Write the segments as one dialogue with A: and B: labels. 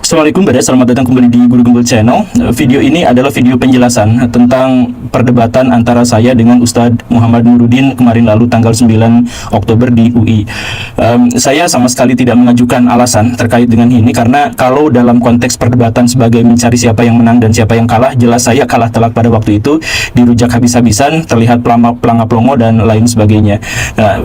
A: Assalamualaikum, selamat datang kembali di Guru Gembel Channel. Video ini adalah video penjelasan tentang perdebatan antara saya dengan Ustadz Muhammad Nuruddin kemarin lalu tanggal 9 Oktober di UI. Saya sama sekali tidak mengajukan alasan terkait dengan ini, karena kalau dalam konteks perdebatan sebagai mencari siapa yang menang dan siapa yang kalah, jelas saya kalah telak pada waktu itu, dirujak habis-habisan, terlihat pelanga-pelongo dan lain sebagainya.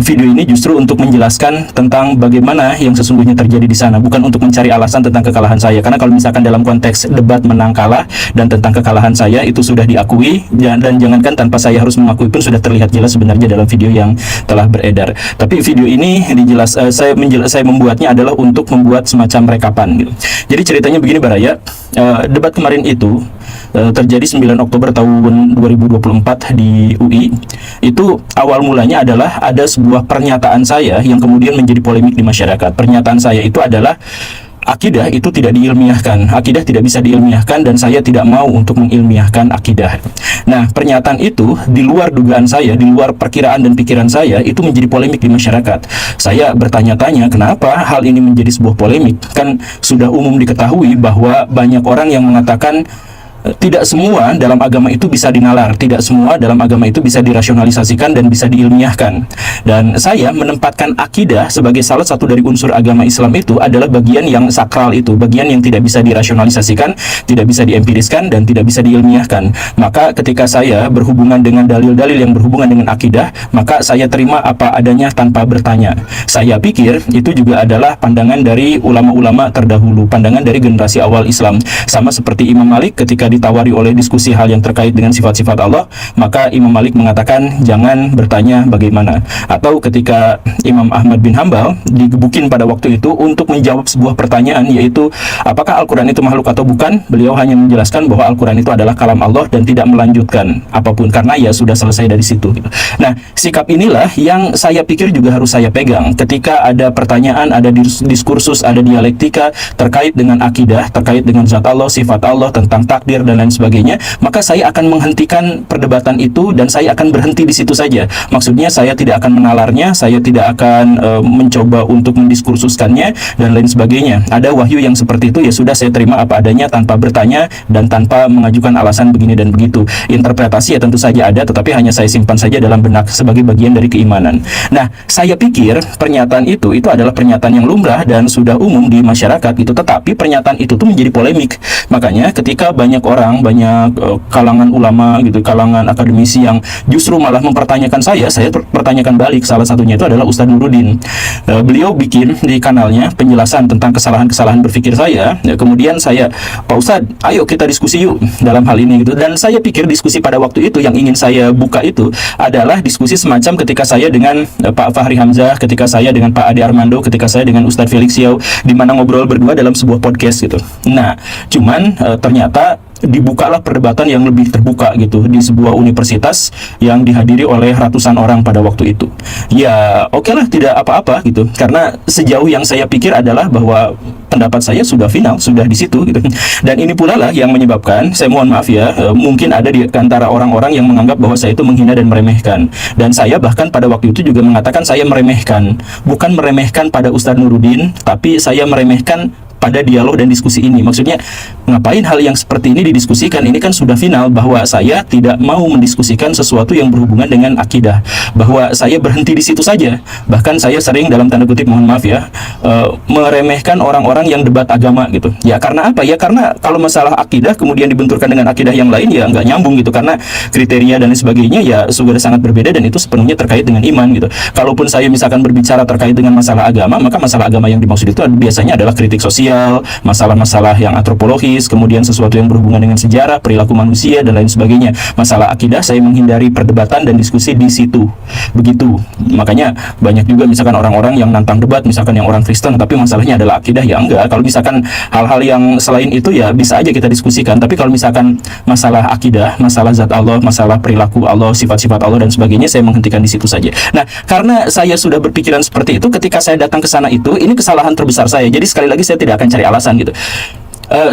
A: Video ini justru untuk menjelaskan tentang bagaimana yang sesungguhnya terjadi di sana, bukan untuk mencari alasan tentang kekalahan saya. Karena kalau misalkan dalam konteks debat menang kalah dan tentang kekalahan saya itu sudah diakui, dan jangankan tanpa saya harus mengakui pun sudah terlihat jelas sebenarnya dalam video yang telah beredar. Tapi video ini saya membuatnya adalah untuk membuat semacam rekapan gitu. Jadi ceritanya begini Baraya, debat kemarin itu terjadi 9 Oktober tahun 2024 di UI. Itu awal mulanya adalah ada sebuah pernyataan saya yang kemudian menjadi polemik di masyarakat. Pernyataan saya itu adalah akidah itu tidak diilmiahkan, akidah tidak bisa diilmiahkan, dan saya tidak mau untuk mengilmiahkan akidah. Nah, pernyataan itu di luar dugaan saya, di luar perkiraan dan pikiran saya, itu menjadi polemik di masyarakat. Saya bertanya-tanya kenapa hal ini menjadi sebuah polemik. Kan sudah umum diketahui bahwa banyak orang yang mengatakan tidak semua dalam agama itu bisa dinalar, tidak semua dalam agama itu bisa dirasionalisasikan dan bisa diilmiahkan. Dan saya menempatkan akidah sebagai salah satu dari unsur agama Islam itu adalah bagian yang sakral itu, bagian yang tidak bisa dirasionalisasikan, tidak bisa diempiriskan, dan tidak bisa diilmiahkan. Maka ketika saya berhubungan dengan dalil-dalil yang berhubungan dengan akidah, maka saya terima apa adanya tanpa bertanya. Saya pikir itu juga adalah pandangan dari ulama-ulama terdahulu, pandangan dari generasi awal Islam. Sama seperti Imam Malik ketika ditawari oleh diskusi hal yang terkait dengan sifat-sifat Allah, maka Imam Malik mengatakan jangan bertanya bagaimana. Atau ketika Imam Ahmad bin Hambal digebukin pada waktu itu untuk menjawab sebuah pertanyaan, yaitu apakah Al-Quran itu makhluk atau bukan, beliau hanya menjelaskan bahwa Al-Quran itu adalah kalam Allah dan tidak melanjutkan apapun karena ya sudah selesai dari situ. Nah, sikap inilah yang saya pikir juga harus saya pegang ketika ada pertanyaan, ada diskursus, ada dialektika terkait dengan akidah, terkait dengan zat Allah, sifat Allah, tentang takdir dan lain sebagainya. Maka saya akan menghentikan perdebatan itu dan saya akan berhenti di situ saja. Maksudnya saya tidak akan menalarnya, saya tidak akan mencoba untuk mendiskursuskannya dan lain sebagainya. Ada wahyu yang seperti itu, ya sudah saya terima apa adanya tanpa bertanya dan tanpa mengajukan alasan begini dan begitu. Interpretasi ya tentu saja ada, tetapi hanya saya simpan saja dalam benak sebagai bagian dari keimanan. Nah, saya pikir pernyataan itu adalah pernyataan yang lumrah dan sudah umum di masyarakat gitu, tetapi pernyataan itu tuh menjadi polemik. Makanya ketika banyak orang, banyak kalangan ulama gitu, kalangan akademisi yang justru malah mempertanyakan saya pertanyakan balik. Salah satunya itu adalah Ustadz Nuruddin. Beliau bikin di kanalnya penjelasan tentang kesalahan-kesalahan berpikir saya. Kemudian saya, Pak Ustadz, ayo kita diskusi yuk dalam hal ini gitu. Dan saya pikir diskusi pada waktu itu yang ingin saya buka itu adalah diskusi semacam ketika saya dengan Pak Fahri Hamzah, ketika saya dengan Pak Ade Armando, ketika saya dengan Ustadz Felix Yao, di mana ngobrol berdua dalam sebuah podcast gitu. Nah, cuman ternyata dibukalah perdebatan yang lebih terbuka gitu di sebuah universitas yang dihadiri oleh ratusan orang pada waktu itu. Ya oke lah, tidak apa-apa gitu, karena sejauh yang saya pikir adalah bahwa pendapat saya sudah final, sudah di situ gitu. Dan ini pula lah yang menyebabkan, saya mohon maaf ya, mungkin ada di antara orang-orang yang menganggap bahwa saya itu menghina dan meremehkan. Dan saya bahkan pada waktu itu juga mengatakan saya meremehkan, bukan meremehkan pada Ustadz Nuruddin, tapi saya meremehkan pada dialog dan diskusi ini. Maksudnya ngapain hal yang seperti ini didiskusikan? Ini kan sudah final bahwa saya tidak mau mendiskusikan sesuatu yang berhubungan dengan akidah, bahwa saya berhenti di situ saja. Bahkan saya sering dalam tanda kutip, mohon maaf ya, meremehkan orang-orang yang debat agama gitu. Ya karena apa? Ya karena kalau masalah akidah kemudian dibenturkan dengan akidah yang lain, ya nggak nyambung gitu, karena kriteria dan lain sebagainya ya sudah sangat berbeda dan itu sepenuhnya terkait dengan iman gitu. Kalaupun saya misalkan berbicara terkait dengan masalah agama, maka masalah agama yang dimaksud itu biasanya adalah kritik sosial, masalah-masalah yang antropologis, kemudian sesuatu yang berhubungan dengan sejarah, perilaku manusia, dan lain sebagainya. Masalah akidah saya menghindari perdebatan dan diskusi di situ. Begitu. Makanya banyak juga misalkan orang-orang yang nantang debat, misalkan yang orang Kristen, tapi masalahnya adalah akidah. Ya enggak. Kalau misalkan hal-hal yang selain itu ya bisa aja kita diskusikan. Tapi kalau misalkan masalah akidah, masalah zat Allah, masalah perilaku Allah, sifat-sifat Allah dan sebagainya, saya menghentikan di situ saja. Nah, karena saya sudah berpikiran seperti itu, ketika saya datang ke sana itu, ini kesalahan terbesar saya. Jadi sekali lagi saya tidak akan cari alasan gitu.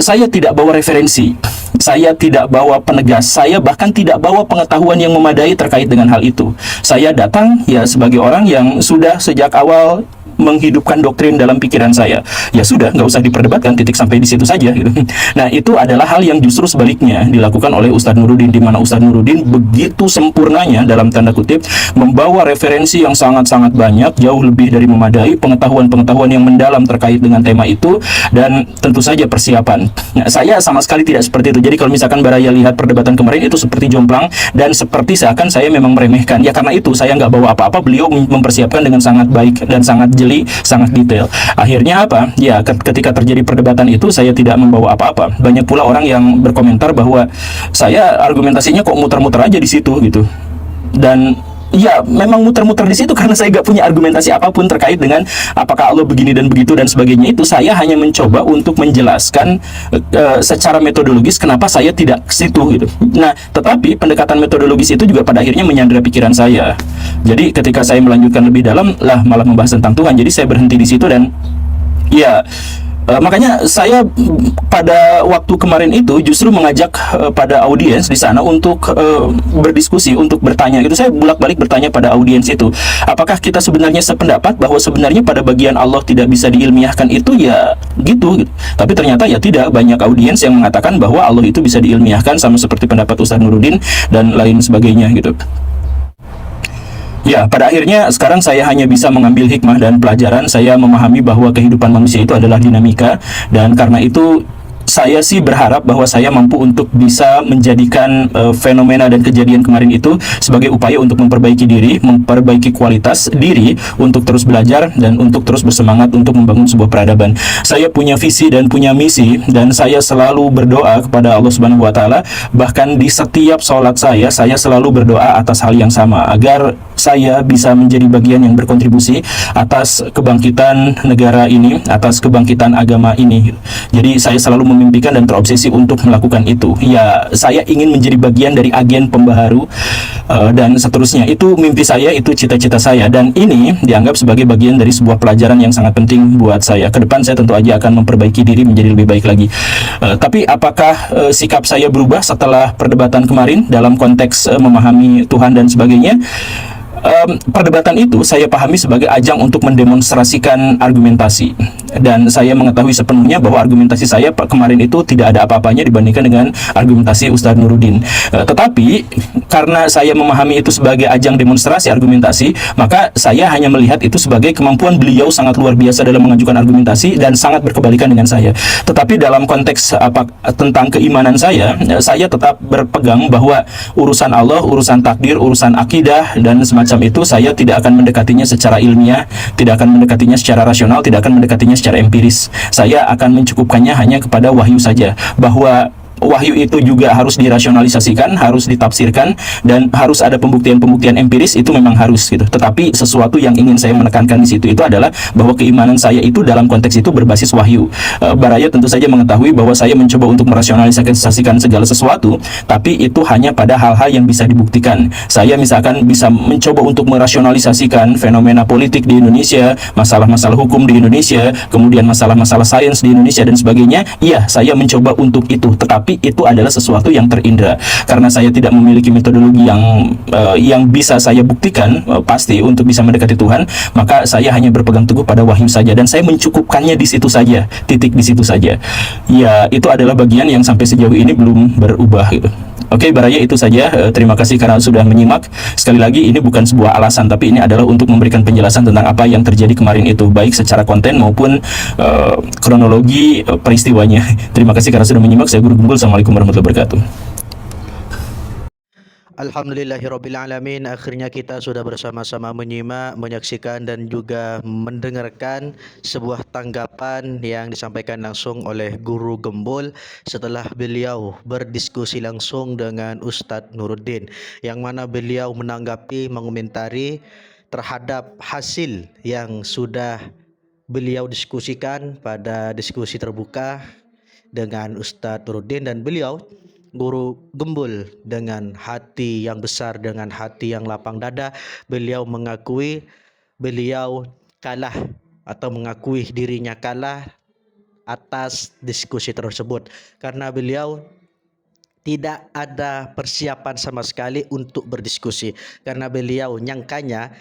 A: Saya tidak bawa referensi, saya tidak bawa penegas, saya bahkan tidak bawa pengetahuan yang memadai terkait dengan hal itu. Saya datang ya sebagai orang yang sudah sejak awal menghidupkan doktrin dalam pikiran saya. Ya sudah, nggak usah diperdebatkan, titik sampai di situ saja gitu. Nah, itu adalah hal yang justru sebaliknya dilakukan oleh Ustadz Nuruddin, di mana Ustadz Nuruddin begitu sempurnanya dalam tanda kutip membawa referensi yang sangat-sangat banyak, jauh lebih dari memadai, pengetahuan-pengetahuan yang mendalam terkait dengan tema itu, dan tentu saja persiapan. Nah, saya sama sekali tidak seperti itu. Jadi kalau misalkan Baraya lihat perdebatan kemarin itu seperti jomplang dan seperti seakan saya memang meremehkan. Ya karena itu saya nggak bawa apa-apa, beliau mempersiapkan dengan sangat baik dan sangat jeli, sangat detail. Akhirnya apa? Ya ketika terjadi perdebatan itu saya tidak membawa apa-apa. Banyak pula orang yang berkomentar bahwa saya argumentasinya kok muter-muter aja di situ gitu. Dan ya memang muter-muter di situ karena saya gak punya argumentasi apapun terkait dengan apakah Allah begini dan begitu dan sebagainya. Itu saya hanya mencoba untuk menjelaskan secara metodologis kenapa saya tidak ke situ gitu. Nah, tetapi pendekatan metodologis itu juga pada akhirnya menyandera pikiran saya. Jadi ketika saya melanjutkan lebih dalam lah malah membahas tentang Tuhan. Jadi saya berhenti di situ dan ya makanya saya pada waktu kemarin itu justru mengajak pada audiens di sana untuk berdiskusi, untuk bertanya. Itu saya bolak-balik bertanya pada audiens itu, apakah kita sebenarnya sependapat bahwa sebenarnya pada bagian Allah tidak bisa diilmiahkan itu ya gitu. Tapi ternyata ya tidak, banyak audiens yang mengatakan bahwa Allah itu bisa diilmiahkan sama seperti pendapat Ustadz Nuruddin dan lain sebagainya gitu. Ya, pada akhirnya sekarang saya hanya bisa mengambil hikmah dan pelajaran. Saya memahami bahwa kehidupan manusia itu adalah dinamika, dan karena itu saya sih berharap bahwa saya mampu untuk bisa menjadikan fenomena dan kejadian kemarin itu sebagai upaya untuk memperbaiki diri, memperbaiki kualitas diri, untuk terus belajar dan untuk terus bersemangat untuk membangun sebuah peradaban. Saya punya visi dan punya misi, dan saya selalu berdoa kepada Allah Subhanahu wa taala. Bahkan di setiap sholat saya selalu berdoa atas hal yang sama, agar saya bisa menjadi bagian yang berkontribusi atas kebangkitan negara ini, atas kebangkitan agama ini. Jadi saya selalu memimpikan dan terobsesi untuk melakukan itu. Ya, saya ingin menjadi bagian dari agen pembaharu dan seterusnya. Itu mimpi saya, itu cita-cita saya, dan ini dianggap sebagai bagian dari sebuah pelajaran yang sangat penting buat saya. Ke depan saya tentu aja akan memperbaiki diri menjadi lebih baik lagi. Tapi apakah sikap saya berubah setelah perdebatan kemarin dalam konteks memahami Tuhan dan sebagainya? Perdebatan itu saya pahami sebagai ajang untuk mendemonstrasikan argumentasi, dan saya mengetahui sepenuhnya bahwa argumentasi saya kemarin itu tidak ada apa-apanya dibandingkan dengan argumentasi Ustadz Nuruddin. Tetapi karena saya memahami itu sebagai ajang demonstrasi argumentasi, maka saya hanya melihat itu sebagai kemampuan beliau sangat luar biasa dalam mengajukan argumentasi dan sangat berkebalikan dengan saya. Tetapi dalam konteks tentang keimanan saya tetap berpegang bahwa urusan Allah, urusan takdir, urusan akidah dan semacam itu saya tidak akan mendekatinya secara ilmiah, tidak akan mendekatinya secara rasional, tidak akan mendekatinya secara empiris. Saya akan mencukupkannya hanya kepada wahyu saja, bahwa wahyu itu juga harus dirasionalisasikan, harus ditafsirkan, dan harus ada pembuktian-pembuktian empiris, itu memang harus gitu. Tetapi sesuatu yang ingin saya menekankan di situ itu adalah bahwa keimanan saya itu dalam konteks itu berbasis wahyu. Baraya tentu saja mengetahui bahwa saya mencoba untuk merasionalisasikan segala sesuatu, tapi itu hanya pada hal-hal yang bisa dibuktikan. Saya misalkan bisa mencoba untuk merasionalisasikan fenomena politik di Indonesia, masalah-masalah hukum di Indonesia, kemudian masalah-masalah sains di Indonesia dan sebagainya. Iya, saya mencoba untuk itu, tetapi itu adalah sesuatu yang terindra. Karena saya tidak memiliki metodologi yang bisa saya buktikan pasti untuk bisa mendekati Tuhan, maka saya hanya berpegang teguh pada wahyu saja, dan saya mencukupkannya di situ saja, titik di situ saja. Ya, itu adalah bagian yang sampai sejauh ini belum berubah gitu. Oke, Baraya, itu saja. Terima kasih karena sudah menyimak. Sekali lagi, ini bukan sebuah alasan, tapi ini adalah untuk memberikan penjelasan tentang apa yang terjadi kemarin itu, baik secara konten maupun kronologi peristiwanya. Terima kasih karena sudah menyimak. Saya Guru Gembul. Assalamualaikum warahmatullahi wabarakatuh.
B: Alhamdulillahirrabbilalamin. Akhirnya kita sudah bersama-sama menyimak, menyaksikan dan juga mendengarkan sebuah tanggapan yang disampaikan langsung oleh Guru Gembul setelah beliau berdiskusi langsung dengan Ustadz Nuruddin, yang mana beliau menanggapi, mengomentari terhadap hasil yang sudah beliau diskusikan pada diskusi terbuka dengan Ustadz Nuruddin, dan beliau Guru Gembul dengan hati yang besar, dengan hati yang lapang dada, beliau mengakui beliau kalah atau mengakui dirinya kalah atas diskusi tersebut, karena beliau tidak ada persiapan sama sekali untuk berdiskusi, karena beliau nyangkanya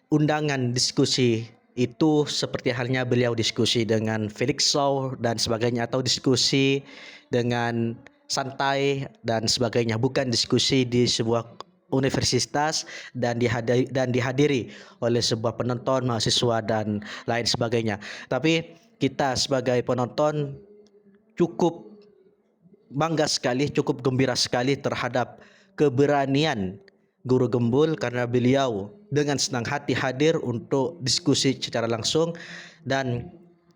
B: undangan diskusi itu seperti halnya beliau diskusi dengan Felix Shaw dan sebagainya, atau diskusi dengan santai dan sebagainya, bukan diskusi di sebuah universitas dan dihadiri oleh sebuah penonton, mahasiswa dan lain sebagainya. Tapi kita sebagai penonton cukup bangga sekali, cukup gembira sekali terhadap keberanian Guru Gembul, karena beliau dengan senang hati hadir untuk diskusi secara langsung. Dan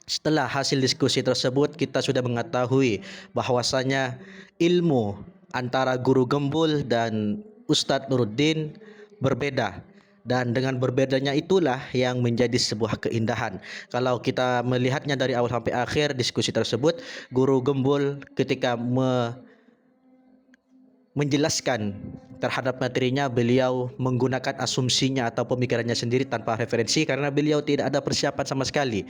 B: setelah hasil diskusi tersebut, kita sudah mengetahui bahwasanya ilmu antara Guru Gembul dan Ustadz Nuruddin berbeda, dan dengan berbedanya itulah yang menjadi sebuah keindahan. Kalau kita melihatnya dari awal sampai akhir diskusi tersebut, Guru Gembul ketika menjelaskan terhadap materinya, beliau menggunakan asumsinya atau pemikirannya sendiri tanpa referensi, karena beliau tidak ada persiapan sama sekali.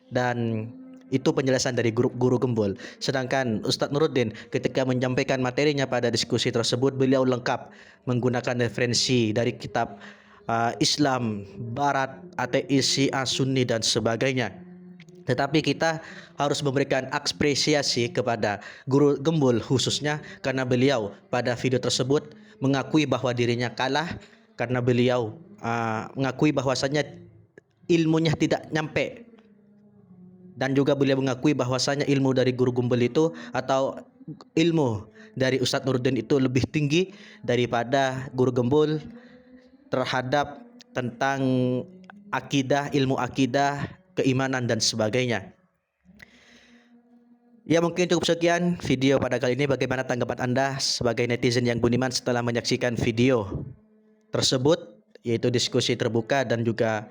B: Dan itu penjelasan dari Guru Gembul. Sedangkan Ustadz Nuruddin ketika menyampaikan materinya pada diskusi tersebut, beliau lengkap menggunakan referensi dari kitab Islam Barat, ateis, Syiah, Sunni dan sebagainya. Tetapi kita harus memberikan apresiasi kepada Guru Gembul khususnya, karena beliau pada video tersebut mengakui bahwa dirinya kalah, karena beliau mengakui bahwasanya ilmunya tidak nyampe, dan juga beliau mengakui bahwasanya ilmu dari Guru Gembul itu, atau ilmu dari Ustadz Nuruddin itu lebih tinggi daripada Guru Gembul terhadap tentang akidah, ilmu akidah, keimanan dan sebagainya. Ya, mungkin cukup sekian video pada kali ini. Bagaimana tanggapan Anda sebagai netizen yang budiman setelah menyaksikan video tersebut, yaitu diskusi terbuka dan juga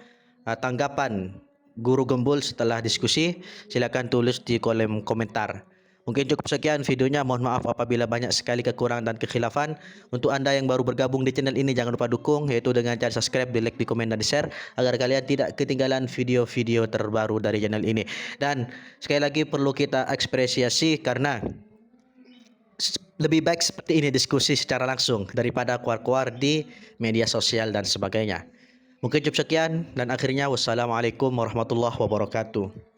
B: tanggapan Guru Gembul setelah diskusi? Silakan tulis di kolom komentar. Mungkin cukup sekian videonya. Mohon maaf apabila banyak sekali kekurangan dan kekhilafan. Untuk Anda yang baru bergabung di channel ini, jangan lupa dukung, yaitu dengan cara subscribe, di like, di komen, dan di share, agar kalian tidak ketinggalan video-video terbaru dari channel ini. Dan sekali lagi perlu kita apresiasi, karena lebih baik seperti ini diskusi secara langsung daripada keluar-keluar di media sosial dan sebagainya. Mungkin cukup sekian, dan akhirnya wassalamualaikum warahmatullahi wabarakatuh.